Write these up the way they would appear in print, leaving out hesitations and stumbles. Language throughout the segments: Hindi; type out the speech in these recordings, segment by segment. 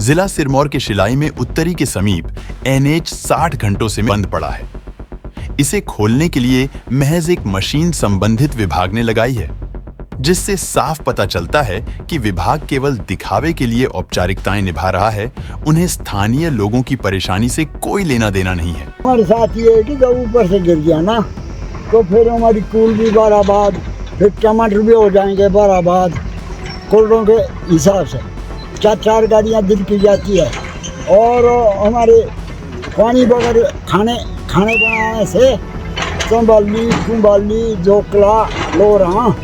जिला सिरमौर के शिलाई में उत्तरी के समीप NH 60 घंटों से बंद पड़ा है। इसे खोलने के लिए महज एक मशीन संबंधित विभाग ने लगाई है, जिससे साफ पता चलता है कि विभाग केवल दिखावे के लिए औपचारिकताएं निभा रहा है। उन्हें स्थानीय लोगों की परेशानी से कोई लेना देना नहीं है। हमारे साथ ये है कि जब ऊपर से गिर गया ना तो फिर हमारी कुल भी बराबाद, फिर टमाटर भी हो जाएंगे बराबाद। कोल्डों के हिसाब से 4 गाड़ियाँ दिन की जाती है और हमारे पानी बगैर खाने बनाने से कुंबाली जोकला लोरा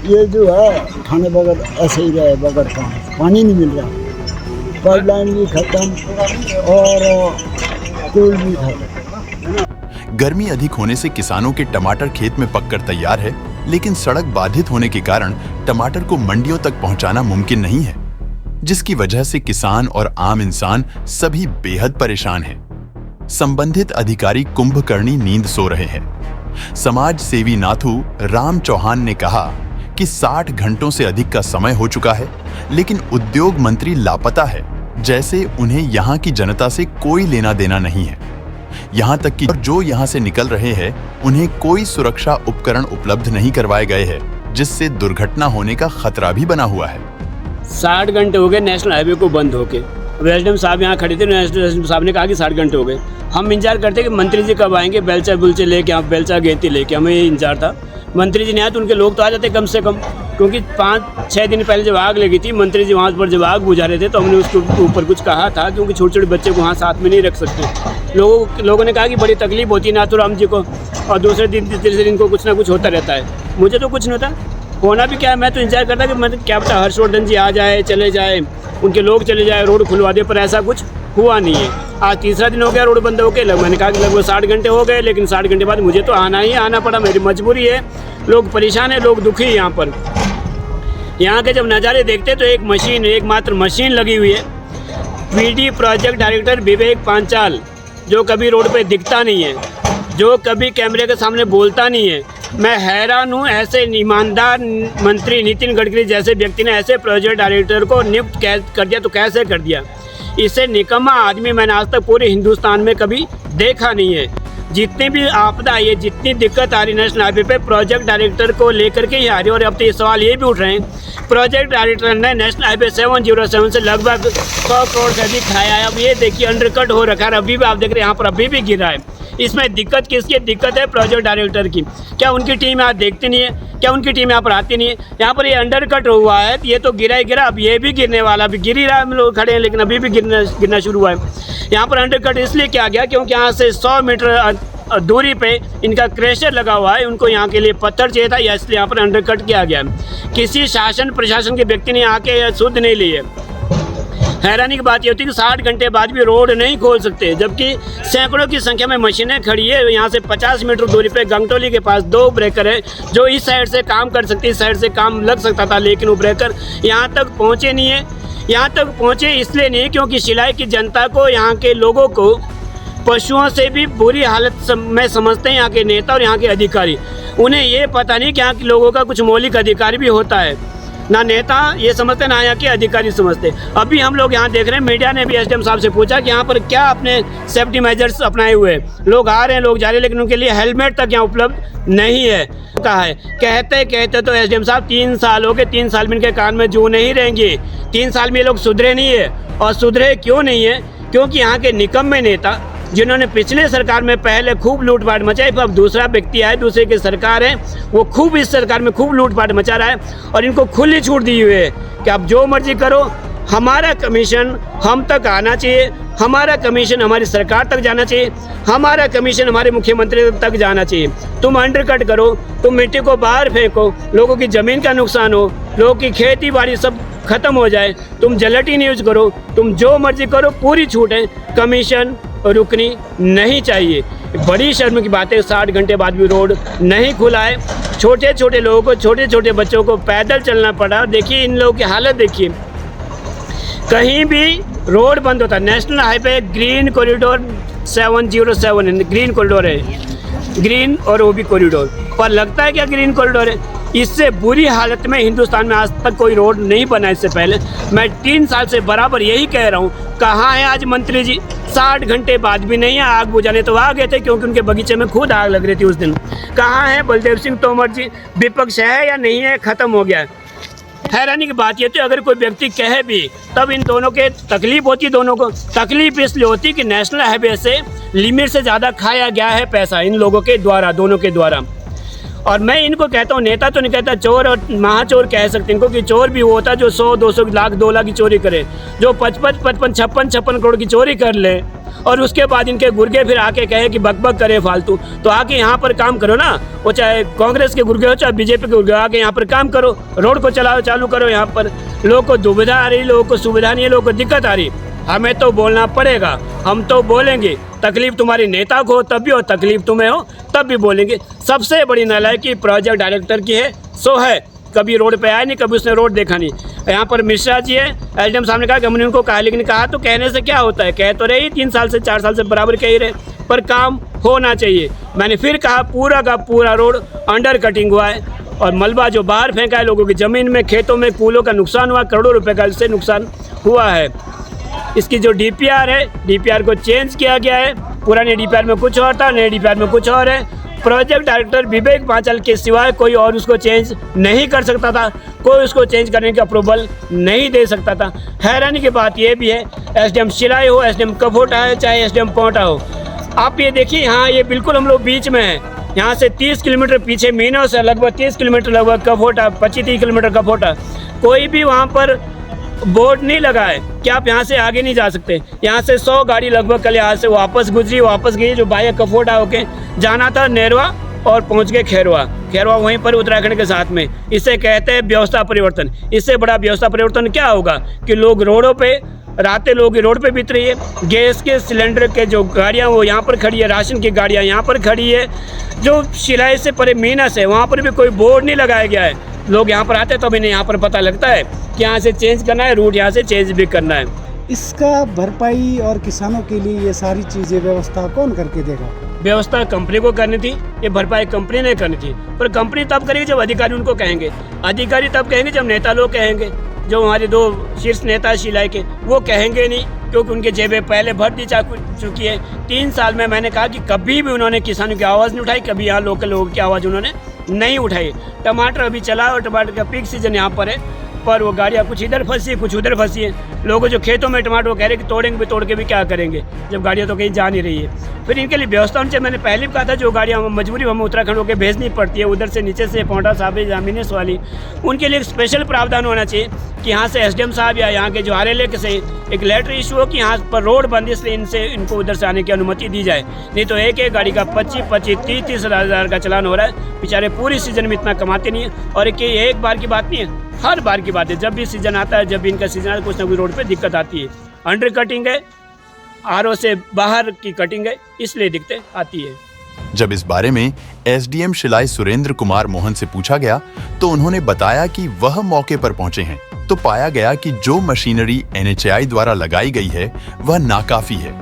ये जो है खाने बगैर ऐसे ही रहे, बगैर पानी नहीं मिल रहा, पाइपलाइन भी खत्म और कुल भी खत्म। गर्मी अधिक होने से किसानों के टमाटर खेत में पककर तैयार है, लेकिन सड़क बाधित होने के कारण टमाटर को मंडियों तक पहुंचाना मुमकिन नहीं है, जिसकी वजह से किसान और आम इंसान सभी बेहद परेशान हैं। संबंधित अधिकारी कुंभकर्णी नींद सो रहे हैं। समाज सेवी नाथू राम चौहान ने कहा कि 60 घंटों से अधिक का समय हो चुका है, लेकिन उद्योग मंत्री लापता है, जैसे उन्हें यहाँ की जनता से कोई लेना देना नहीं है। यहाँ तक कि जो यहाँ से निकल रहे हैं उन्हें कोई सुरक्षा उपकरण उपलब्ध नहीं करवाए गए हैं, जिससे दुर्घटना होने का खतरा भी बना हुआ है। 60 घंटे हो गए नेशनल हाईवे को बंद होके। एसडीएम साहब यहाँ खड़े थे, एसडीएम साहब ने कहा कि 60 घंटे हो गए। हम इंतजार करते कि मंत्री जी कब आएंगे, बेलचा बुलचे लेके, यहाँ बेलचा गेती लेके, हमें ये इंतजार था। मंत्री जी नहीं आए तो उनके लोग तो आ जाते कम से कम, क्योंकि 5-6 दिन पहले जब आग लगी थी, मंत्री जी वहाँ पर जब आग बुझा रहे थे तो हमने उसके ऊपर कुछ कहा था, क्योंकि छोटे छोटे बच्चे को वहाँ साथ में नहीं रख सकते। लोगों ने कहा कि बड़ी तकलीफ होती है नाथूराम जी को, और दूसरे दिन तीसरे दिन को कुछ ना कुछ होता रहता है। मुझे तो कुछ नहीं होता, होना भी क्या है, मैं तो इंतजार करता कि मतलब क्या पता हर्षवर्धन जी आ जाए, चले जाए, उनके लोग चले जाए, रोड खुलवा दे, पर ऐसा कुछ हुआ नहीं है। आज तीसरा दिन हो गया रोड बंद होके। मैंने कहा कि लगभग 60 घंटे हो गए, लेकिन 60 घंटे बाद मुझे तो आना पड़ा, मेरी मजबूरी है। लोग परेशान है, लोग दुखी है। यहाँ के जब नज़ारे देखते तो एकमात्र मशीन लगी हुई है। PD प्रोजेक्ट डायरेक्टर विवेक पांचाल, जो कभी रोड पे दिखता नहीं है, जो कभी कैमरे के सामने बोलता नहीं है। मैं हैरान हूँ, ऐसे ईमानदार मंत्री नितिन गडकरी जैसे व्यक्ति ने ऐसे प्रोजेक्ट डायरेक्टर को नियुक्त कर दिया तो कैसे कर दिया। इससे निकम्मा आदमी मैंने आज तक पूरे हिंदुस्तान में कभी देखा नहीं है। जितनी भी आपदा आई है, जितनी दिक्कत आ रही है नेशनल हाईवे पे, प्रोजेक्ट डायरेक्टर को लेकर के ही आ रही है। और अब तो ये सवाल ये भी उठ रहे हैं, प्रोजेक्ट डायरेक्टर ने नेशनल हाईवे 707 से लगभग 100 करोड़ से अधिक खाया है। अब ये देखिए अंडरकट हो रखा है, अभी भी आप देख रहे हैं यहाँ पर अभी भी गिरा है। इसमें दिक्कत किसकी? दिक्कत है प्रोजेक्ट डायरेक्टर की। क्या उनकी टीम यहाँ देखती नहीं है? क्या उनकी टीम यहाँ पर आती नहीं है? यहाँ पर ये अंडरकट हुआ है, ये तो गिरा ही गिरा, अब ये भी गिरने वाला, अभी गिर ही रहा है। हम लोग खड़े हैं लेकिन अभी भी गिरना शुरू हुआ है। यहाँ पर अंडरकट इसलिए किया गया क्योंकि यहाँ से 100 मीटर दूरी पे इनका क्रेशर लगा हुआ है, उनको यहाँ के लिए पत्थर चाहिए था, या इसलिए यहाँ पर अंडरकट किया गया है। किसी शासन प्रशासन के व्यक्ति ने आके सुध नहीं ली है। हैरानी की बात ये होती है कि 60 घंटे बाद भी रोड नहीं खोल सकते, जबकि सैकड़ों की संख्या में मशीनें खड़ी है। यहाँ से 50 मीटर दूरी पे गंगटोली के पास 2 ब्रेकर है, जो इस साइड से काम कर सकती है, इस साइड से काम लग सकता था, लेकिन वो ब्रेकर यहाँ तक पहुँचे नहीं है। यहाँ तक पहुँचे इसलिए नहीं क्योंकि शिलाई की जनता को, यहाँ के लोगों को पशुओं से भी बुरी हालत में समझते हैं यहाँ के नेता और यहाँ के अधिकारी। उन्हें ये पता नहीं कि यहाँ के लोगों का कुछ मौलिक अधिकार भी होता है। ना नेता ये समझते, ना यहाँ के अधिकारी समझते। अभी हम लोग यहाँ देख रहे हैं, मीडिया ने भी एसडीएम साहब से पूछा कि यहाँ पर क्या अपने सेफ्टी मेजर्स अपनाए हुए हैं। लोग आ रहे हैं, लोग जा रहे हैं, लेकिन उनके लिए हेलमेट तक यहाँ उपलब्ध नहीं है। कहा है कहते तो एसडीएम साहब 3 साल हो गए, 3 साल में इनके कान में जू नहीं रहेंगे। 3 साल में ये लोग सुधरे नहीं है। और सुधरे क्यों नहीं है? क्योंकि यहाँ के निकम्मे नेता, जिन्होंने पिछले सरकार में पहले खूब लूटपाट मचाई, अब दूसरा व्यक्ति आए, दूसरे की सरकार है, वो खूब इस सरकार में खूब लूटपाट मचा रहा है और इनको खुली छूट दी हुई है कि आप जो मर्जी करो, हमारा कमीशन हम तक आना चाहिए, हमारा कमीशन हमारी सरकार तक जाना चाहिए, हमारा कमीशन हमारे मुख्यमंत्री तक जाना चाहिए। तुम अंडरकट करो, तुम मिट्टी को बाहर फेंको, लोगों की ज़मीन का नुकसान हो, लोगों की खेती बाड़ी सब खत्म हो जाए, तुम जलटीन यूज करो, तुम जो मर्जी करो, पूरी छूट है, कमीशन रुकनी नहीं चाहिए। बड़ी शर्म की बात है, 60 घंटे बाद भी रोड नहीं खुला है। छोटे छोटे लोगों को, छोटे छोटे बच्चों को पैदल चलना पड़ा। देखिए इन लोगों की हालत देखिए, कहीं भी रोड बंद होता है। National highway green corridor 707 green corridor है, ग्रीन और वो भी कॉरिडोर पर लगता है क्या ग्रीन कॉरिडोर है? इससे बुरी हालत में हिंदुस्तान में आज तक कोई रोड नहीं बना। इससे पहले मैं 3 साल से बराबर यही कह रहा हूँ। कहाँ है आज मंत्री जी? 60 घंटे बाद भी नहीं है। आग बुझाने तो आ गए थे क्योंकि उनके बगीचे में खुद आग लग रही थी उस दिन। कहाँ है बलदेव सिंह तोमर जी? विपक्ष है या नहीं है? ख़त्म हो गया है। हैरानी की बात ये तो अगर कोई व्यक्ति कहे भी तब इन दोनों के तकलीफ होती। दोनों को तकलीफ इसलिए होती कि नेशनल हाईवे से लिमिट से ज़्यादा खाया गया है पैसा इन लोगों के द्वारा, दोनों के द्वारा। और मैं इनको कहता हूँ, नेता तो नहीं कहता, चोर और महाचोर कह सकते हैं इनको, कि चोर भी वो होता है जो 100-200 लाख 2 लाख की चोरी करे, जो 55-56 करोड़ की चोरी कर ले और उसके बाद इनके गुर्गे फिर आके कहे कि बकबक करे फालतू। तो आके यहाँ पर काम करो ना, वो चाहे कांग्रेस के गुर्गे हो चाहे बीजेपी के गुर्गे हो, आके यहाँ पर काम करो, रोड को चलाओ, चालू करो। यहाँ पर लोगों को दुविधा आ रही, लोगों को सुविधा नहीं है, लोगों को दिक्कत आ रही। हमें तो बोलना पड़ेगा, हम तो बोलेंगे। तकलीफ तुम्हारी नेता को हो तब भी, और तकलीफ तुम्हें हो तब भी बोलेंगे। सबसे बड़ी नालायकी प्रोजेक्ट डायरेक्टर की है, सो है। कभी रोड पे आया नहीं, कभी उसने रोड देखा नहीं। यहाँ पर मिश्रा जी है, एसडीएम साहब ने कहा कि हमने उनको कहा, लेकिन कहा तो कहने से क्या होता है? कह तो रहे 3 साल से 4 साल से बराबर कह ही रहे, पर काम होना चाहिए। मैंने फिर कहा पूरा का पूरा रोड अंडर कटिंग हुआ है और मलबा जो बाहर फेंका है, लोगों की ज़मीन में, खेतों में, कूलों का नुकसान हुआ, करोड़ों रुपये का इससे नुकसान हुआ है। इसकी जो डीपीआर है, डीपीआर को चेंज किया गया है। पुराने डीपीआर में कुछ और था, नए डीपीआर में कुछ और है। प्रोजेक्ट डायरेक्टर विवेक पांचाल के सिवाय कोई और उसको चेंज नहीं कर सकता था, कोई उसको चेंज करने का अप्रूवल नहीं दे सकता था। हैरानी की बात यह भी है, एसडीएम शिलाई हो, एसडीएम कफोटा है, चाहे एसडीएम पोटा हो, आप ये देखिए, हाँ ये बिल्कुल हम लोग बीच में हैं। यहाँ से 30 किलोमीटर पीछे मीनो से लगभग 30 किलोमीटर लगभग कफोटा, 25-30 किलोमीटर कफोटा। कोई भी वहाँ पर बोर्ड नहीं लगा है कि आप यहाँ से आगे नहीं जा सकते। यहाँ से 100 गाड़ी लगभग कल यहाँ से वापस गुजरी, वापस गई, जो बाया कफोटा होके जाना था नेरवा और पहुँच गए खैरवा। खैरवा वहीं पर उत्तराखंड के साथ में। इसे कहते हैं व्यवस्था परिवर्तन। इससे बड़ा व्यवस्था परिवर्तन क्या होगा कि लोग रोडों पे, रातें लोग रोड पे बीत रही है। गैस के सिलेंडर के जो गाड़ियाँ वो यहाँ पर खड़ी है, राशन की गाड़ियाँ यहाँ पर खड़ी है। जो शिलाई से परे मीनस है वहाँ पर भी कोई बोर्ड नहीं लगाया गया है। लोग यहाँ पर आते हैं तो इन्हें यहाँ पर पता लगता है कि यहाँ से चेंज करना है, रूट यहाँ से चेंज भी करना है। इसका भरपाई और किसानों के लिए ये सारी चीज़ें व्यवस्था कौन करके देगा? व्यवस्था कंपनी को करनी थी, ये भरपाई कंपनी ने करनी थी। पर कंपनी तब करेगी जब अधिकारी उनको कहेंगे, अधिकारी तब कहेंगे जब नेता लोग कहेंगे। जो हमारे 2 शीर्ष नेता शिलाई के, वो कहेंगे नहीं क्योंकि उनके जेबें पहले भर दी जा चुकी है। 3 साल में मैंने कहा कि कभी भी उन्होंने किसानों की आवाज़ नहीं उठाई, कभी यहाँ लोकल लोगों की आवाज़ उन्होंने नहीं उठाई। टमाटर अभी चला और टमाटर का पीक सीजन यहाँ पर है, पर वो गाड़ियाँ कुछ इधर फंसी है, कुछ उधर फंसी है। लोगों जो खेतों में टमाटर वो कह रहे हैं कि तोड़ेंगे भी, तोड़ के भी क्या करेंगे जब गाड़ियाँ तो कहीं जा नहीं रही है। फिर इनके लिए व्यवस्था होनी चाहिए। मैंने पहले भी कहा था, जो गाड़ियाँ मजबूरी हमें उत्तराखंड होकर भेजनी पड़ती है, उधर से नीचे से पोंटा साहब जामिनेस वाली, उनके लिए एक स्पेशल प्रावधान होना चाहिए कि यहाँ से एसडीएम साहब या यहाँ के जो RLA के से एक लेटर इशू हो कि यहाँ पर रोड बंद, इसलिए इनको उधर से आने की अनुमति दी जाए। नहीं तो एक गाड़ी का 25-30 हज़ार का चलान हो रहा है। बेचारे पूरी सीजन में इतना कमाते नहीं है। और एक बार की बात नहीं है, हर बार की बात है। जब भी सीजन आता है, जब भी इनका सीजन आता है, कुछ ना कुछ रोड पे दिक्कत आती है। अंडर कटिंग है, RO से बाहर की कटिंग है, इसलिए दिक्कतें आती है। जब इस बारे में एसडीएम शिलाई सुरेंद्र कुमार मोहन से पूछा गया तो उन्होंने बताया कि वह मौके पर पहुंचे हैं तो पाया गया कि जो मशीनरी NHAI द्वारा लगाई गई है वह नाकाफी है,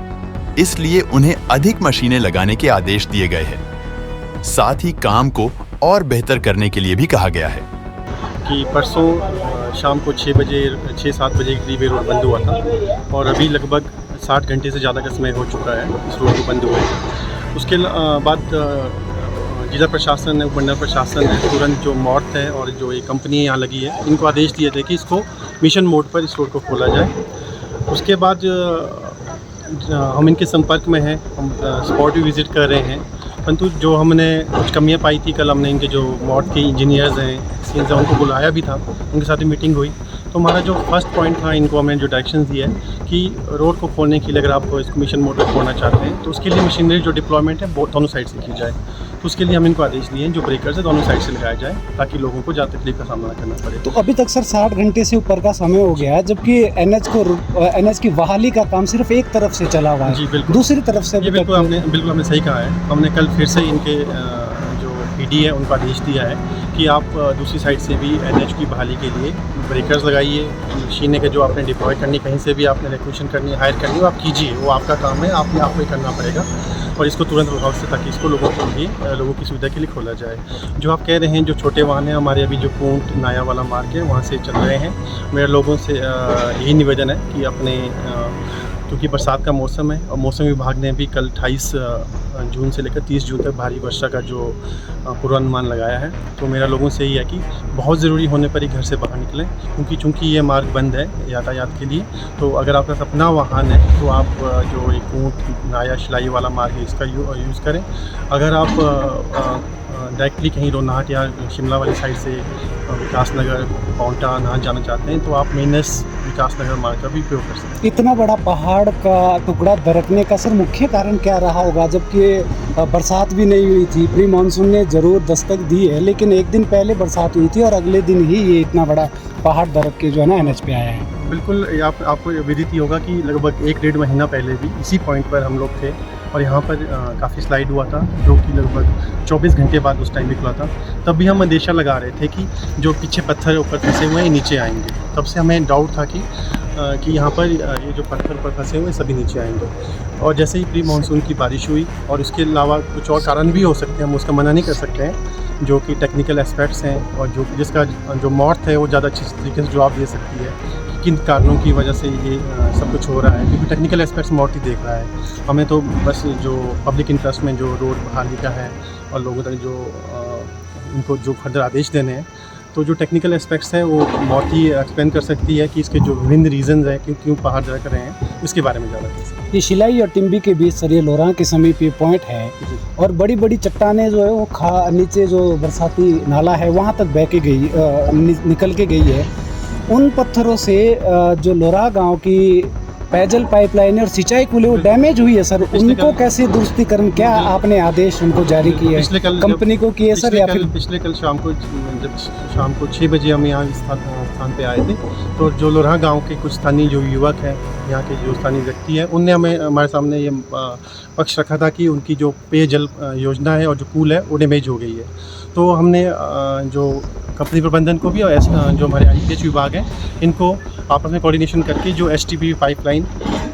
इसलिए उन्हें अधिक मशीनें लगाने के आदेश दिए गए हैं। साथ ही काम को और बेहतर करने के लिए भी कहा गया है कि परसों शाम को 6-7 बजे के करीब ये रोड बंद हुआ था और अभी लगभग 60 घंटे से ज़्यादा का समय हो चुका है इस रोड को बंद हुए। उसके बाद जिला प्रशासन है, मंडल प्रशासन है, तुरंत जो मॉर्थ है और जो ये कंपनी यहाँ लगी है, इनको आदेश दिए थे कि इसको मिशन मोड पर इस रोड को खोला जाए। उसके बाद हम इनके संपर्क में हैं, हम स्पॉट भी विज़िट कर रहे हैं, परंतु जो हमने कुछ कमियां पाई थी, कल हमने इनके जो मॉड के इंजीनियर्स हैं, सीएंस हैं, उनको बुलाया भी था, उनके साथ मीटिंग हुई। तो हमारा जो फर्स्ट पॉइंट था, इनको हमने जो डायरेक्शन दिया है कि रोड को खोलने के लिए अगर आप इसको मिशन मोड पर खोलना चाहते हैं तो उसके लिए मशीनरी जो डिप्लॉयमेंट है वो दोनों साइड से की जाए। तो उसके लिए हम इनको आदेश दिए हैं, जो ब्रेकर्स है दोनों साइड से लगाया जाए ताकि लोगों को ज़्यादा तकलीफ का सामना करना पड़े। तो अभी तक सर 60 घंटे से ऊपर का समय हो गया है, जबकि NH की बहाली का काम सिर्फ एक तरफ से चला हुआ है। जी बिल्कुल, दूसरी तरफ से बिल्कुल आपने सही कहा है। हमने कल फिर से इनके जो PD है उनको आदेश दिया है कि आप दूसरी साइड से भी NH की बहाली के लिए ब्रेकर्स लगाइए। मशीनें के जो आपने डिप्लॉय करनी, कहीं से भी आपने रिक्वेशन करनी है, हायर करनी है, वो आप कीजिए, वो आपका काम है, आपको ही करना पड़ेगा। और इसको तुरंत प्रभाव से, ताकि इसको लोगों की सुविधा के लिए खोला जाए। जो आप कह रहे हैं, जो छोटे वाहन हैं हमारे, अभी जो पूंट नाया वाला मार्ग है वहाँ से चल रहे हैं। मेरे लोगों से यही निवेदन है कि अपने क्योंकि बरसात का मौसम है और मौसम विभाग ने भी कल 28 जून से लेकर 30 जून तक भारी वर्षा का जो पूर्वानुमान लगाया है, तो मेरा लोगों से यही है कि बहुत ज़रूरी होने पर ही घर से बाहर निकलें, क्योंकि चूँकि ये मार्ग बंद है यातायात के लिए। तो अगर आपका अपना वाहन है तो आप जो एक ऊँट नाया शिलाई वाला मार्ग है इसका यूज़ करें। अगर आप डायरेक्टली कहीं रोनाहट या शिमला वाली साइड से विकासनगर पाउंटा ना जाना चाहते हैं तो आप मेनस विकासनगर मार्ग का भी उपयोग कर सकते हैं। इतना बड़ा पहाड़ का टुकड़ा दरकने का सर मुख्य कारण क्या रहा होगा, जबकि बरसात भी नहीं हुई थी? प्री मानसून ने ज़रूर दस्तक दी है, लेकिन एक दिन पहले बरसात हुई थी और अगले दिन ही ये इतना बड़ा पहाड़ दरक के जो है ना NH पे आया है। बिल्कुल, आपको विदित ही होगा कि लगभग 1-1.5 महीना पहले भी इसी पॉइंट पर हम लोग थे और यहाँ पर काफ़ी स्लाइड हुआ था, जो कि लगभग 24 घंटे बाद उस टाइम निकला था। तब भी हम अंदेशा लगा रहे थे कि जो पीछे पत्थर ऊपर फंसे हुए हैं नीचे आएंगे। तब से हमें डाउट था कि यहाँ पर ये जो पत्थर ऊपर फंसे हुए हैं सभी नीचे आएंगे। और जैसे ही प्री मानसून की बारिश हुई, और उसके अलावा कुछ और कारण भी हो सकते हैं, हम उसका मना नहीं कर सकते हैं, जो कि टेक्निकल एस्पेक्ट्स हैं और जिसका जो मौत है वो ज़्यादा अच्छी तरीके से जवाब दे सकती है किन कारणों की वजह से ये सब कुछ हो रहा है, क्योंकि टेक्निकल एस्पेक्ट्स मौत ही देख रहा है। हमें तो बस जो पब्लिक इंटरेस्ट में जो रोड बहाली का है और लोगों तक जो उनको जो फर्दर आदेश देने हैं, तो जो टेक्निकल एस्पेक्ट्स हैं वो मौत ही एक्सप्लेन कर सकती है कि इसके जो विभिन्न रीजंस हैं क्यों पहाड़ दरक रहे हैं, इसके बारे में ज़्यादा कह सकते हैं। ये शिलाई और टिम्बी के बीच सर ये लोरां के समीप ये पॉइंट है और बड़ी बड़ी चट्टानें जो है वो नीचे जो बरसाती नाला है वहाँ तक बह के गई निकल के गई है। उन पत्थरों से जो लोरा गांव की पेयजल पाइपलाइन और सिंचाई कुली वो डैमेज हुई है सर, उनको कैसे दुरुस्तीकरण, क्या आपने आदेश उनको जारी किए हैं कंपनी को किए सर? या फिर पिछले कल शाम को, जब शाम को 6 बजे हम यहाँ स्थान पे आए थे, तो जो लोरा गांव के कुछ स्थानीय जो युवक हैं, यहाँ के जो स्थानीय व्यक्ति हैं, उनने हमारे सामने ये पक्ष रखा था कि उनकी जो पेयजल योजना है और जो कूल है वो डैमेज हो गई है। तो हमने जो कंपनी प्रबंधन को भी और जो हमारे IPH विभाग हैं, इनको आपस में कोऑर्डिनेशन करके जो STP पाइपलाइन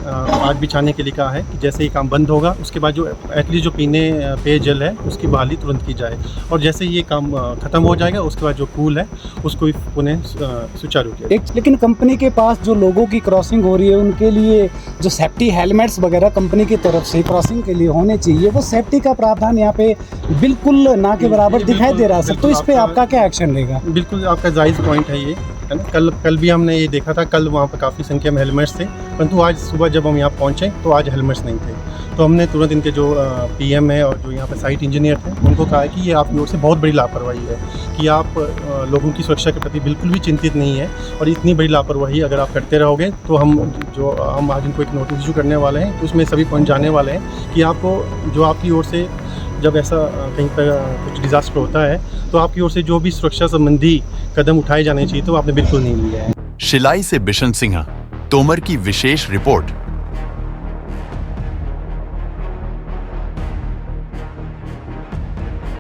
आज बिछाने के लिए कहा है कि जैसे ही काम बंद होगा उसके बाद जो एटलीस्ट जो पीने पेयजल है उसकी बहाली तुरंत की जाए, और जैसे ही ये काम ख़त्म हो जाएगा उसके बाद जो पूल है उसको भी पुनः सुचारू किया जाए। लेकिन कंपनी के पास जो लोगों की क्रॉसिंग हो रही है उनके लिए जो सेफ्टी हेलमेट्स वगैरह कंपनी की तरफ से क्रॉसिंग के लिए होने चाहिए, वो सेफ्टी का प्रावधान यहाँ पे बिल्कुल ना के बराबर दिखाई दे रहा है सर, तो इस पर आपका क्या एक्शन रहेगा? बिल्कुल आपका जायज़ पॉइंट है ये, है ना। कल भी हमने ये देखा था, कल वहाँ पर काफ़ी संख्या में हेलमेट्स थे, परंतु आज सुबह जब हम यहाँ पहुँचे तो आज हेलमेट्स नहीं थे। तो हमने तुरंत इनके जो PM है और जो यहाँ पर साइट इंजीनियर थे उनको कहा है कि ये आपकी ओर से बहुत बड़ी लापरवाही है कि आप लोगों की सुरक्षा के प्रति बिल्कुल भी चिंतित नहीं है, और इतनी बड़ी लापरवाही अगर आप करते रहोगे तो हम आज इनको एक नोटिस इशू करने वाले हैं, तो उसमें सभी पॉइंट जाने वाले हैं कि आपको जो आपकी ओर से जब ऐसा कहीं पर कुछ डिजास्टर होता है तो आपकी ओर से जो भी सुरक्षा संबंधी कदम उठाए जाने चाहिए तो आपने बिल्कुल नहीं लिया है। शिलाई से बिशन सिंह तोमर की विशेष रिपोर्ट।